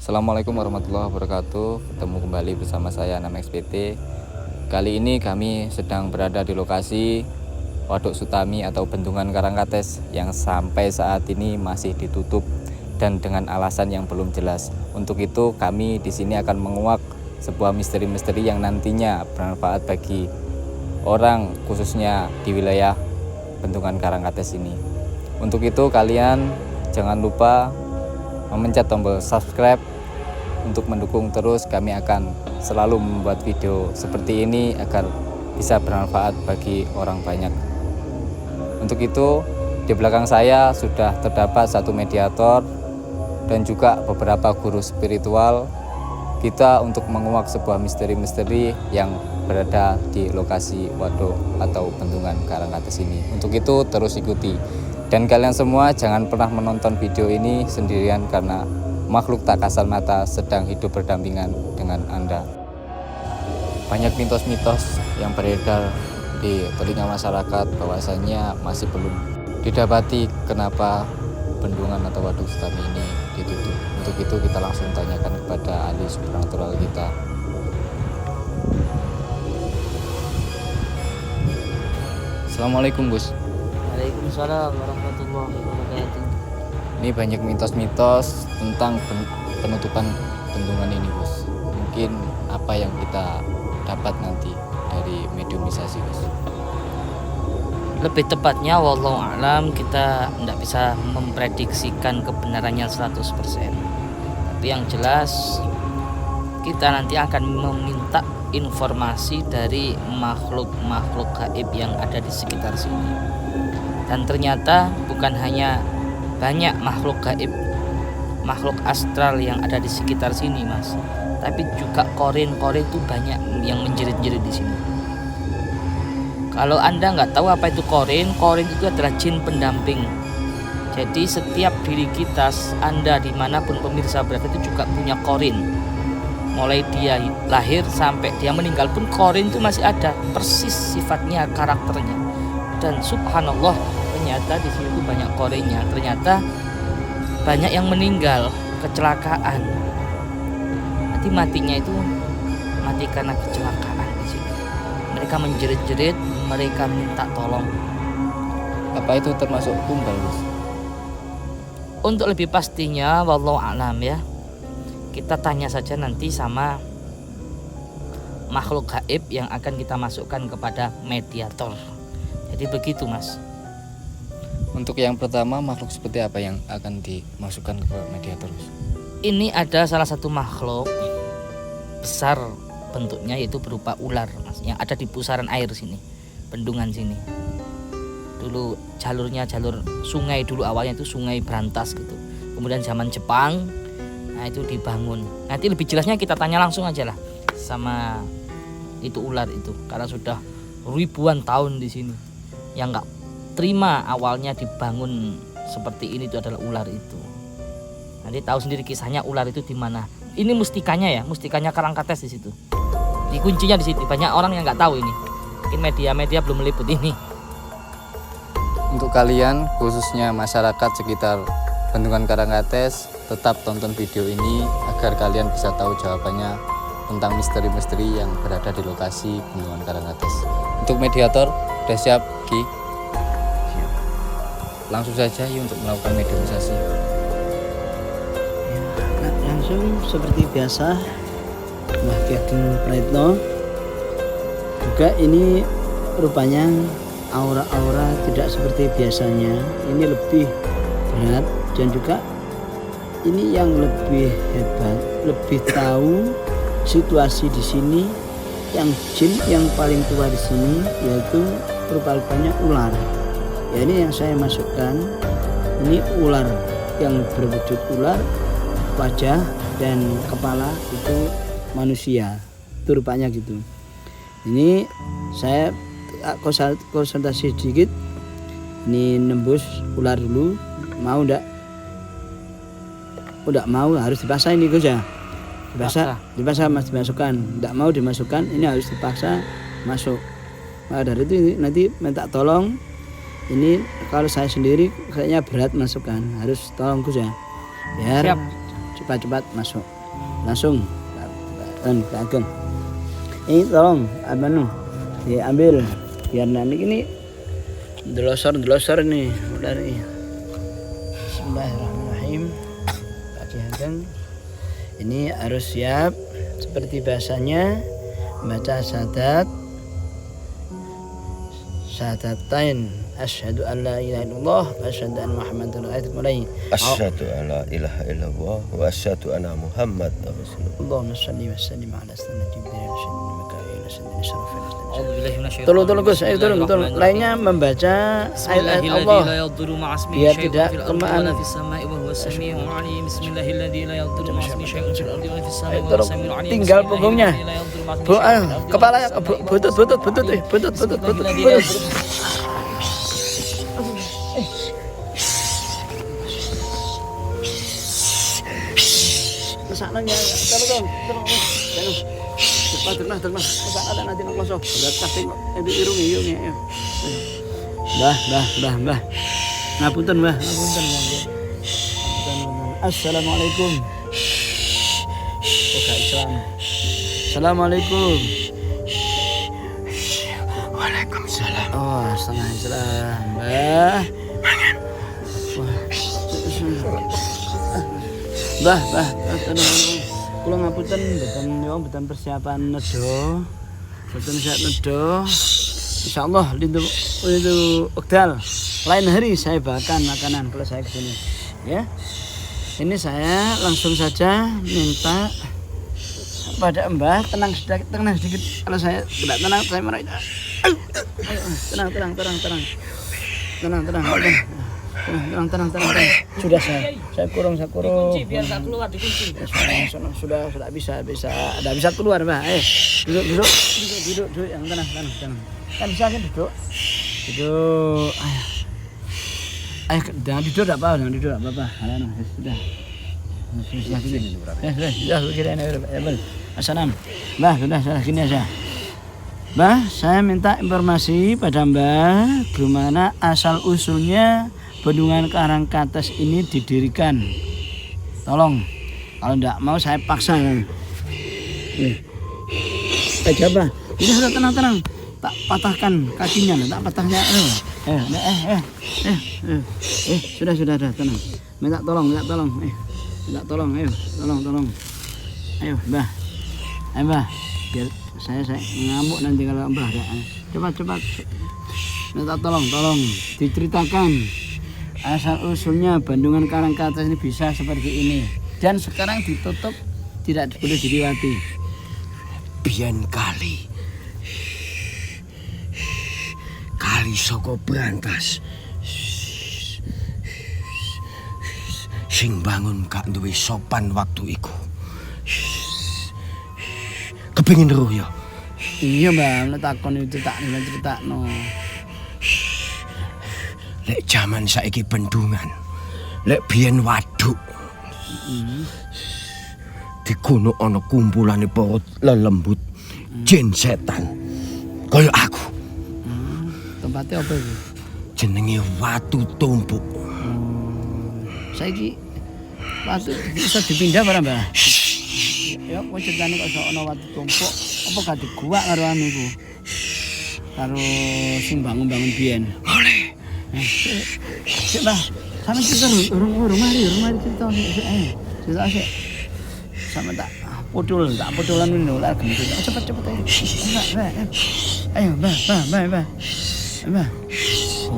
Assalamualaikum warahmatullahi wabarakatuh. Ketemu kembali bersama saya Anam XPT. Kali ini kami sedang berada di lokasi Waduk Sutami atau Bendungan Karangkates yang sampai saat ini masih ditutup dan dengan alasan yang belum jelas. Untuk itu kami di sini akan menguak sebuah misteri-misteri yang nantinya bermanfaat bagi orang, khususnya di wilayah Bendungan Karangkates ini. Untuk itu kalian jangan lupa memencet tombol subscribe untuk mendukung terus. Kami akan selalu membuat video seperti ini agar bisa bermanfaat bagi orang banyak. Untuk itu di belakang saya sudah terdapat satu mediator dan juga beberapa guru spiritual kita untuk menguak sebuah misteri-misteri yang berada di lokasi waduk atau Bendungan Karangkates ini. Untuk itu terus ikuti. Dan kalian semua jangan pernah menonton video ini sendirian karena makhluk tak kasat mata sedang hidup berdampingan dengan Anda. Banyak mitos-mitos yang beredar di telinga masyarakat bahwasanya masih belum didapati kenapa bendungan atau waduk Sutami ini ditutup. Untuk itu kita langsung tanyakan kepada ahli supranatural kita. Assalamualaikum Gus. Waalaikumsalam warahmatullahi wabarakatuh. Ini banyak mitos-mitos tentang penutupan bendungan ini Gus. Mungkin apa yang kita dapat nanti dari mediumisasi Gus? Lebih tepatnya wallahu alam, kita tidak bisa memprediksikan kebenarannya 100%. Tapi yang jelas kita nanti akan meminta informasi dari makhluk-makhluk gaib yang ada di sekitar sini. Dan ternyata bukan hanya banyak makhluk gaib, makhluk astral yang ada di sekitar sini Mas, tapi juga korin-korin itu banyak yang menjerit-jerit di sini. Kalau Anda nggak tahu apa itu korin itu adalah jin pendamping. Jadi setiap diri kita, Anda dimanapun pemirsa berada itu juga punya korin. Mulai dia lahir sampai dia meninggal pun korin itu masih ada, persis sifatnya, karakternya. Dan subhanallah, ternyata di sini tuh banyak korinnya. Ternyata banyak yang meninggal kecelakaan. Matinya itu mati karena kecelakaan di sini. Mereka menjerit-jerit, mereka minta tolong. Apa itu termasuk tumbal Gus? Untuk lebih pastinya wallahu a'lam ya, kita tanya saja nanti sama makhluk gaib yang akan kita masukkan kepada mediator. Jadi begitu Mas. Untuk yang pertama, makhluk seperti apa yang akan dimasukkan ke mediator? Ini ada salah satu makhluk besar bentuknya, yaitu berupa ular Mas, yang ada di pusaran air sini, bendungan sini. Dulu jalurnya jalur sungai, dulu awalnya itu sungai berantas gitu. Kemudian zaman Jepang, nah itu dibangun. Nanti lebih jelasnya kita tanya langsung aja lah sama itu ular itu, karena sudah ribuan tahun di sini. Yang nggak terima awalnya dibangun seperti ini itu adalah ular itu. Nanti tahu sendiri kisahnya ular itu di mana. Ini mustikanya ya, mustikanya Karangkates di situ. Di kuncinya di situ. Banyak orang yang nggak tahu ini. Mungkin media-media belum meliput ini. Untuk kalian, khususnya masyarakat sekitar Bendungan Karangkates, tetap tonton video ini agar kalian bisa tahu jawabannya tentang misteri-misteri yang berada di lokasi Bendungan Karangkates. Untuk mediator, sudah siap Ki? Siap. Langsung saja yuk untuk melakukan mediumisasi. Ya, langsung seperti biasa Mbah Ki Ageng Praitno. Juga ini rupanya aura-aura tidak seperti biasanya. Ini lebih berat dan juga ini yang lebih hebat, lebih tahu situasi di sini. Yang jin yang paling tua di sini yaitu rupa-rupanya ular. Ya, ini yang saya masukkan. Ini ular yang berwujud ular, wajah dan kepala itu manusia. Itu rupanya gitu. Ini saya konsultasi sedikit. Ini nembus ular dulu. Mau enggak? Udah mau, harus dipaksa ini Gus ya. Dipaksa Mas, dimasukkan. Enggak mau dimasukkan, ini harus dipaksa masuk. Nah, dari itu nanti minta tolong. Ini kalau saya sendiri kayaknya berat masukkan, harus tolong Gus ya. Biar Siap. cepat masuk. Langsung Ageng. Ini tolong diambil biar nanti ini delosor nih dari. Bismillahirrahmanirrahim. Pak Ki Ageng ini harus siap seperti biasanya membaca syahadatain asyhadu an la ilaha illallah wa asyhadu anna muhammadar rasulullah. Asyhadu an la ilaha illallah wa asyhadu anna muhammad rasulullah. Allahumma shalli wa sallim ala sayyidina Jibril wa sayyidina Mikail wa sayyidina Israfil. A'udzubillahi minasyaitonir rajim. Tolong Gus, ayo tolong. Lainnya membaca ayat Allah biar tidak kemaan. Tinggal punggungnya. Kepala butut. Kesananya tolong. Cepat. Kesan ada nanti nongkosok. Udah kasih irungi ayo. Mbah. Ngapunten, Mbah. Assalamualaikum. Buka Islam. Assalamualaikum. Waalaikumsalam. Oh, setengah Islam, Mbah. Mbah. Kula ngapunten mboten persiapan nedo. Mboten siap nedo. Insyaallah itu wekdal. Lain hari saya bawakan makanan kalau saya kesini. Ya. Ini saya langsung saja minta pada Mbah tenang sedikit. Kalau saya tidak tenang saya marah. Tenang. Tenang. Sudah saya kurung. Biar tak keluar dikunci. Sudah bisa keluar, Mbah. Duduk yang tenang. Kan bisa kan duduk. Ayo, jangan tidur enggak apa-apa. Sudah. Assalamualaikum. Mbah, sudah gini aja. Mbah, saya minta informasi pada Mbah gimana asal usulnya Bendungan Karangkates ini didirikan. Tolong, kalau enggak mau saya paksa. Aja, Mbah. Ini sudah tenang. Tak patahkan kakinya, tak patahnya. Sudah tenang. Minta tolong. Minta tolong, ayo, tolong. Ayo, Mbah. Biar saya ngamuk nanti kalau Mbah enggak. Cepat. Minta tolong diceritakan asal usulnya Bendungan Karangkates ini bisa seperti ini. Dan sekarang ditutup, tidak boleh dilewati. Biyen kali saka Brantas sing bangun gak duwe sopan waktu iku. Kepengin roh ya. Iya, Mbah, takon itu critakno. Lek jaman saiki bendungan, lek biyen waduk. Di kono ana kumpulane para lelembut jin setan. Kaya aku. Tempatnya apa itu? Jenenge Watu Tumpuk. Saiki watu bisa dipindah barang, Mbah. Ya, kok ceritane kok iso ana watu tumpuk, apa gak diguwak karo anu iku? Karo sing bangun-bangun biyen. Boleh. Sik, Mbah. Sampe cerita urung mari cerita sik. Cerita sik. Sampe tak podolan ngono lah gendut. Cepet ayo. Ayo, Mbah. Mbah.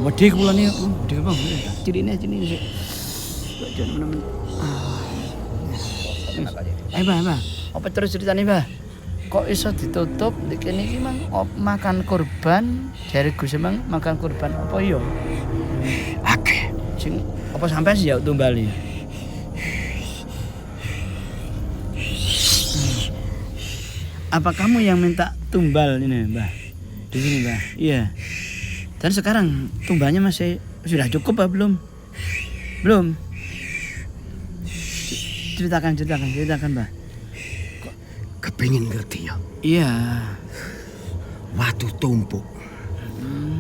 Wedi kula ni, wedi apa? Cirine sik. Kok jan Ayo, Mbah. Apa terus ceritane, Mbah? Kok iso ditutup kene iki mang makan kurban jare Gus emang makan kurban apa iya? Akeh. Sing apa sampean sih ya tumbali? Apa kamu yang minta tumbal ini, Mbah? Di sini, Mbah. Iya. Dan sekarang tumbalnya masih sudah cukup apa belum? Belum. Ceritakan, Mbah. Kepengin ngerti ya? Iya. Watu tumpuk.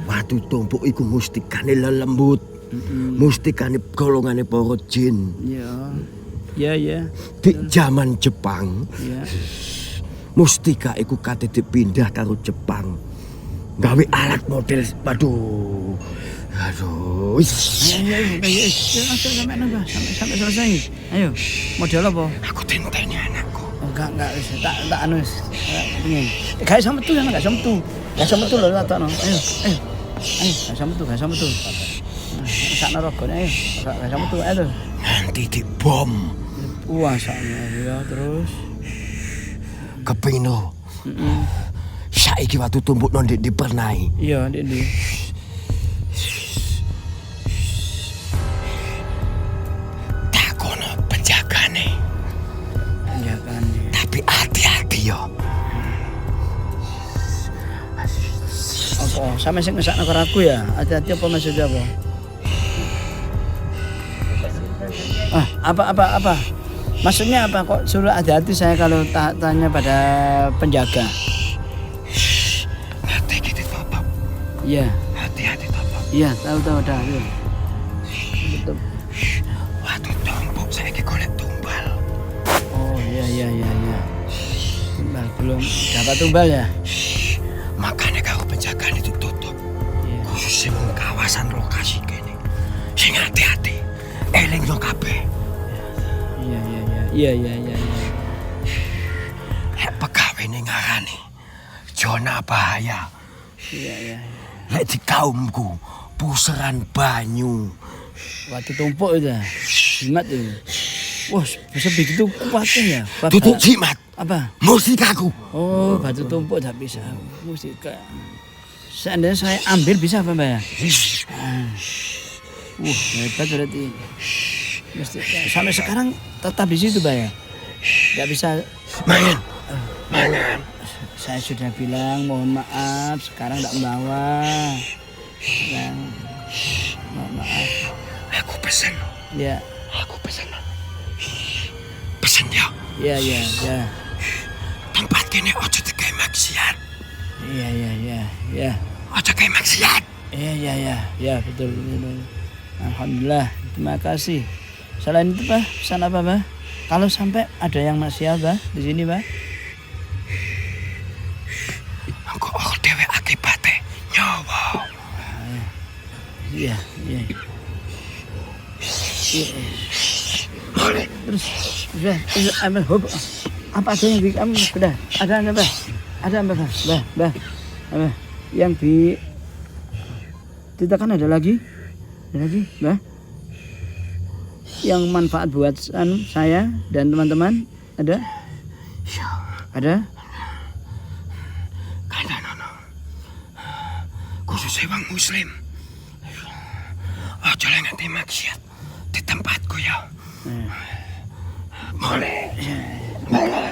Watu tumpuk iku mustikane lelembut. Mustikane golongane para jin. Iya. Iya. Di zaman Jepang, Iya. Mustika iku kate dipindah karo Jepang. Gawe alat model, aduh. Ayo, sampai selesai. Ayo, model apa? Aku tenteni anakku. Enggak, tak anu wis. Pengen. Gak iso metu kan, gak iso metu. Gak iso metu lho takno. Ayo. Gak iso metu. Sakno rogone ayo. Gak iso metu ayo. Nanti dibom. Wah, sakno ya terus. Kepino. Saiki waktu tumbuk nondik dipernai. Iya, Dik. Takono penjagane. Iya kan. Tapi hati-hati yo. Apa? Sampe sing ngesakno karo aku ya. Hati-hati apa maksudnya apa? Apa? Maksudnya apa kok suruh hati-hati saya kalau tanya pada penjaga? Hati kita tutup. Iya. Hati-hati tutup. Iya, tahu dah. Iya. Betul. Waktu tumbuk saiki golek tumbal. Oh, iya. Tumbal belum dapat tumbal ya? Makanya kau penjagaan itu tutup. Iya. Khususnya kawasan lokasi kene. Sing hati-hati. Eling yo kabeh. Iya. Lek pegawe ning ngarani zona bahaya. Iya. Lek di kaumku puseran banyu. Waktu tumpuk itu. Jimat itu. Wah, bisa begitu kuatnya ya. Tutup jimat. Apa? Musikaku. Oh, batu tumpuk tak bisa. Musika. Seandainya saya ambil bisa apa, Mbak ya? Hebat berarti. Mesti sampai sekarang tetap di situ, Mbak ya? Nggak bisa. Mangan. Saya sudah bilang mohon maaf, sekarang nggak membawa. Mohon maaf. Aku pesen. Ya. Aku pesen. Pesen ya. Iya. Tempat kene ojo teke maksiat. Iya. Ojo teke maksiat. Iya, betul. Alhamdulillah, terima kasih. Selain itu, Pak, pesan apa, Pak? Kalau sampai ada yang maksiat, Pak, di sini, Pak? Engko dhewe akibate nyawa. Iya. Terus ambil hub. Apa aja yang kamu sudah ada apa? Ada apa, Bah? Yang ditekan ada lagi, Bah? Yang manfaat buat saya dan teman-teman ada? Ada? Kada nono. Khusus wong muslim. Ojo lek nganti maksiat di tempatku ya. Boleh.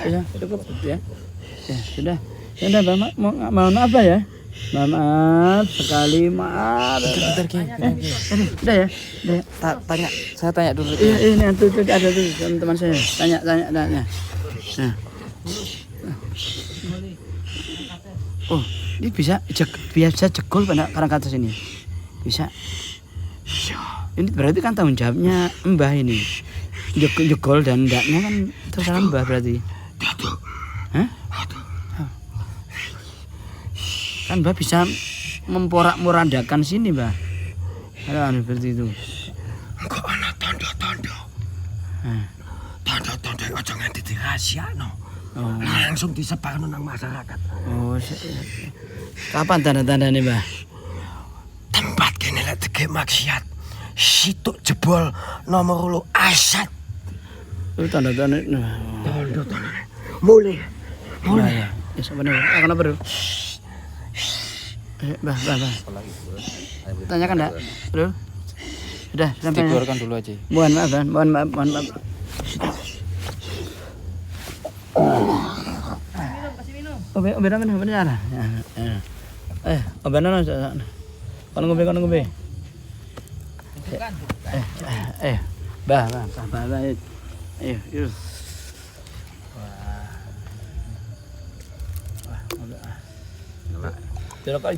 Ya, cukup ya. Ya, sudah. Bang, mohon apa ya? Maaf sekali, maaf. Bentar, Ki. Udah ya. Saya tanya dulu. Iya, ini tuh ada tuh teman saya. Tanya. Nah. Oh, ini bisa jegol pada karangkates ini. Bisa. Ini berarti kan tanggung jawabnya Mbah ini. Jegol dan ndaknya kan terserah Mbah berarti. Hah? Kan Mbah bisa memporak-morandakan sini, Mbah. Ada seperti itu. Engko ana tanda-tanda. Tanda-tanda aja nganti dirahasiakno. Langsung disebarno nang masyarakat. Oh, kapan tanda-tandanya, Mbah? Tempat kene lek deke maksiat. Situk jebol nomor 8 asat. Itu tanda-tanda. Tanda-tanda. Mulai. Ya. Ya, sebenarnya. Kenapa, Bro? Bah. Tanyakan enggak, Bro? Sudah, sampai. Dikeluarkan dulu aja. Mohon maaf. Obat apa benar? Obat apa? Kono ngombe. Bah. Ayo. Dirokoi.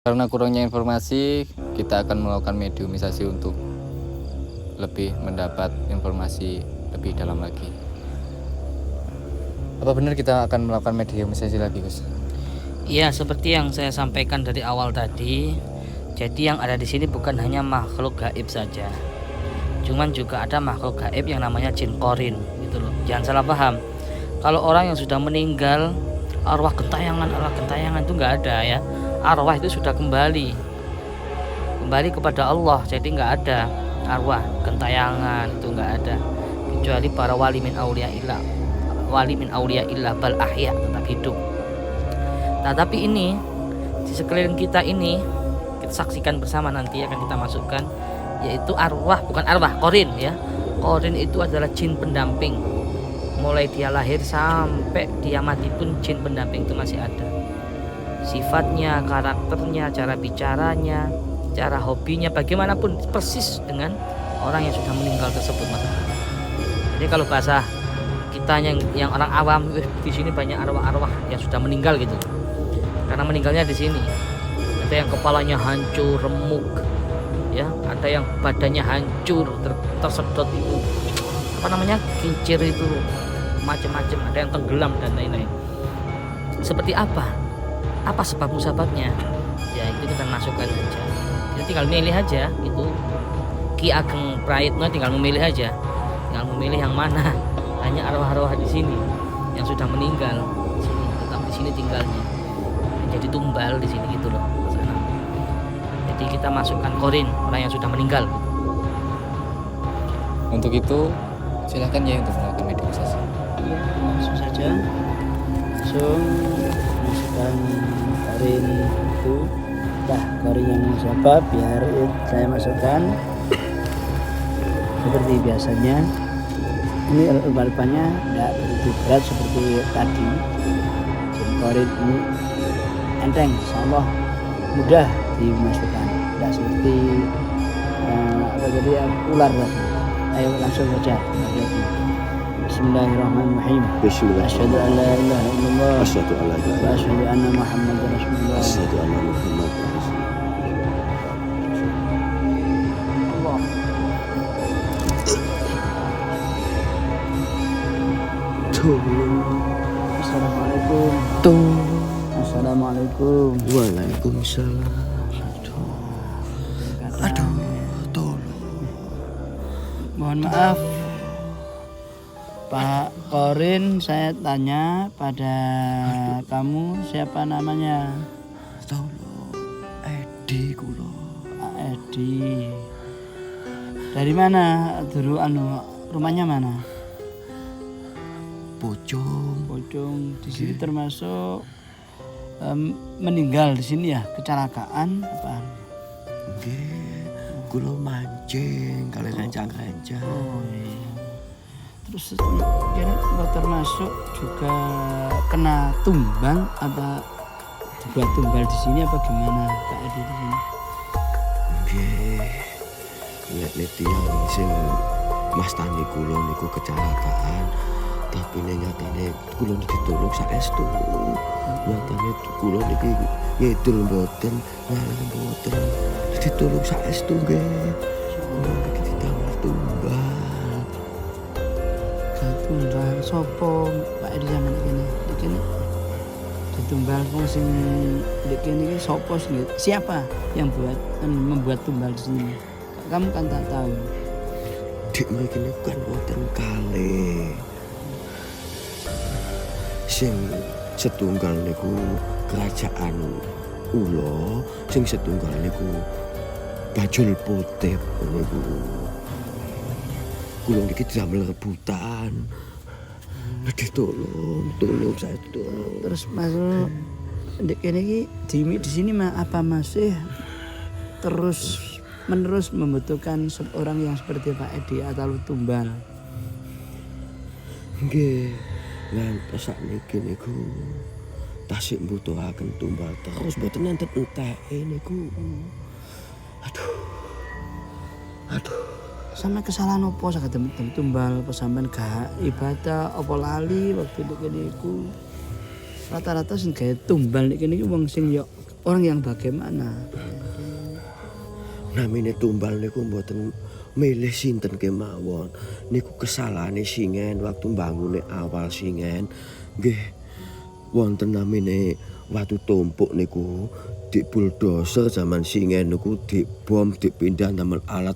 Karena kurangnya informasi, kita akan melakukan mediumisasi untuk lebih mendapat informasi lebih dalam lagi. Apa benar kita akan melakukan mediumisasi lagi, Gus? Iya, seperti yang saya sampaikan dari awal tadi. Jadi yang ada di sini bukan hanya makhluk gaib saja. Cuman juga ada makhluk gaib yang namanya jin korin gitu loh. Jangan salah paham. Kalau orang yang sudah meninggal, arwah gentayangan itu nggak ada ya. Arwah itu sudah kembali kepada Allah. Jadi nggak ada arwah gentayangan, itu nggak ada. Kecuali para wali min aulia illah bal ahya, tetap hidup. Nah, tapi ini di sekeliling kita ini kita saksikan bersama, nanti akan kita masukkan, yaitu arwah, bukan arwah, korin ya. Korin itu adalah jin pendamping. Mulai dia lahir sampai dia mati pun jin pendamping itu masih ada. Sifatnya, karakternya, cara bicaranya, cara hobinya, bagaimanapun persis dengan orang yang sudah meninggal tersebut, Mas. Jadi kalau bahasa kita yang orang awam, di sini banyak arwah-arwah yang sudah meninggal gitu. Karena meninggalnya di sini. Ada yang kepalanya hancur, remuk, ya. Ada yang badannya hancur, tersedot itu apa namanya, kincir itu, macam-macam. Ada yang tenggelam dan lain-lain. Seperti apa sebab musababnya? Ya itu kita masukkan aja. Kita tinggal milih aja itu. Ki Ageng Praitno tinggal memilih aja. Tinggal memilih yang mana. Hanya arwah-arwah di sini yang sudah meninggal di sini, tetap di sini tinggalnya. Jadi tumbal di sini gitu loh, Mas Anam. Jadi kita masukkan korin orang yang sudah meninggal. Untuk itu silakan ya untuk melakukan mediumisasi. Ya, langsung saja. Langsung masukkan korin itu. Nah, korin yang siapa biar saya masukkan seperti biasanya. Ini albannya tidak begitu berat seperti tadi. Jin korin ini enteng, insyaallah mudah dimasukkan, tidak seperti ular tadi. Ayo langsung saja. Bismillahirrahmanirrahim. Asyhadu an la ilaha illallah wa asyhadu anna Muhammadar Rasulullah. Allah. Assalamualaikum. Assalamualaikum. Waalaikumsalam. Aduh, tolong. Mohon maaf, Pak Korin, saya tanya pada kamu siapa namanya? Tolong. Edi kula. Pak Edi. Dari mana? Dulu rumahnya mana? Pocong. Di sini termasuk meninggal di sini ya, kecelakaan apa? Nggih, kula mancing kali rencang-rencang. Oh iya. Terus kira termasuk juga kena tumbang apa dibuat tumbal di sini apa gimana Pak Edi di sini? Nggih. Lihat tiyang sing Mas Tani kula niku kecelakaan. Tapi nyatane kula niki ditolong saestu. Nyatane kula niki ngidul mboten, ngalor mboten. Ditolong saestu nggih. Kula niki ditambah tumbal. Tumbal sopo Pak Edi zaman kene? Kene ditumbal wong sing ndek kene iki sopo sing siapa yang membuat tumbal di sini? Kamu kan tak tahu. Dik mriki niku kan wonten kalih. Sing setunggal niku kerajaan Ulo, sing setunggal niku Bajul Putih niku. Kula niki damel rebutan. Tolong saya tolong. Terus masuk ndek kene iki di sini mah apa masih terus menerus membutuhkan seorang yang seperti Pak Edi atau tumbal? Nggih. Ngantos sakniki niku tasik mbutuhaken tumbal terus mboten enten enteke niku. Aduh. Sama kesalahan opo saged tumbal apa sampean gak ibadah apa lali waktu ndek kene iku? Rata-rata sing gawe tumbal ndek kene iki wong sing ya orang yang bagaimana? Namine tumbal niku mboten milih sinten kemawon. Niku kesalahane singen waktu mbangune awal singen. Nggih wonten namine watu tumpuk niku di bulldozer zaman singen niku dibom dipindah damel alat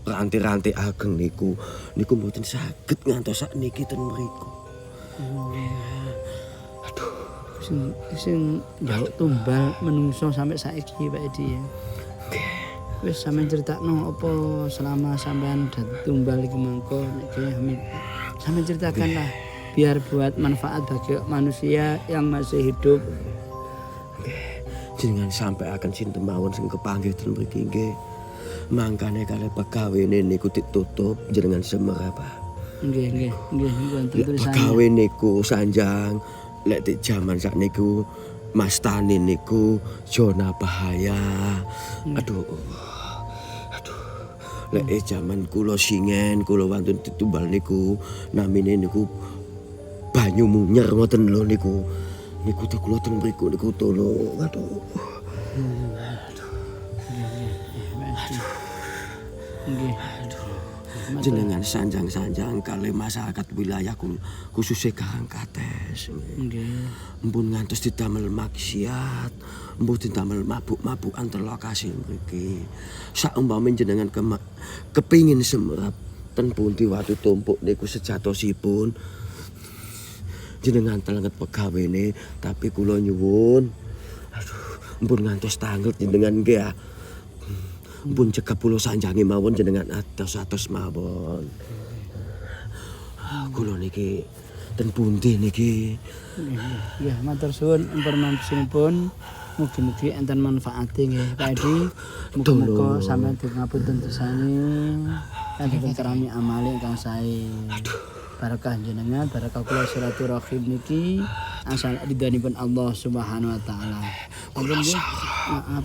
rantai-rantai ageng niku mboten saged ngantos sakniki ten mriku. Sing njaluk tumbal menungso sampai saiki Pak Edi ya. Wis sampean critakno apa selama sampean dadi tumbal iki mangko nek Hamid. Sampean ceritakan lah biar buat manfaat bagi manusia yang masih hidup. Jenengan sampai akan sinten mawon sing kepanggih ten mriki nggih. Mangkane kalih pegawene niku ditutup jenengan semerah Pak. Nggih wonten tulisannya. Pegawe niku sanjang lek di jaman sakniku Mas Tani niku zona bahaya. Aduh. Lek jaman kula singen kula wantun ditumbal niku namine niku banyu munyer ngoten lho niku. Niku tuh kula ten mriku niku tolong. Aduh. Nggih. Jenengan sanjang-sanjang kalih masyarakat wilayah khususnya Karangkates. Nggih. Mpun ngantos didamel maksiat, mbuh didamel mabuk-mabukan ter lokasi mriki. Saumpami jenengan kepingin semerap ten pundi watu tumpuk niku sejatosipun. Jenengan telenget pegawene tapi kula nyuwun. Aduh, mpun ngantos tanglet jenengan nggih ya. Mpun cekap pulau sanjange mawon jenengan atos mawon. Kula niki ten pundi niki. Ya matur suwun informasinipun. Mugi-mugi enten manfaate nggih Pak Edi. Muga-muga sampeyan ngapunten dosane lan dikerami amale ingkang sae. Barakah jenengan, barakah kula silaturahim niki asal ridhanipun Allah Subhanahu wa taala. Ampun nggih. Maaf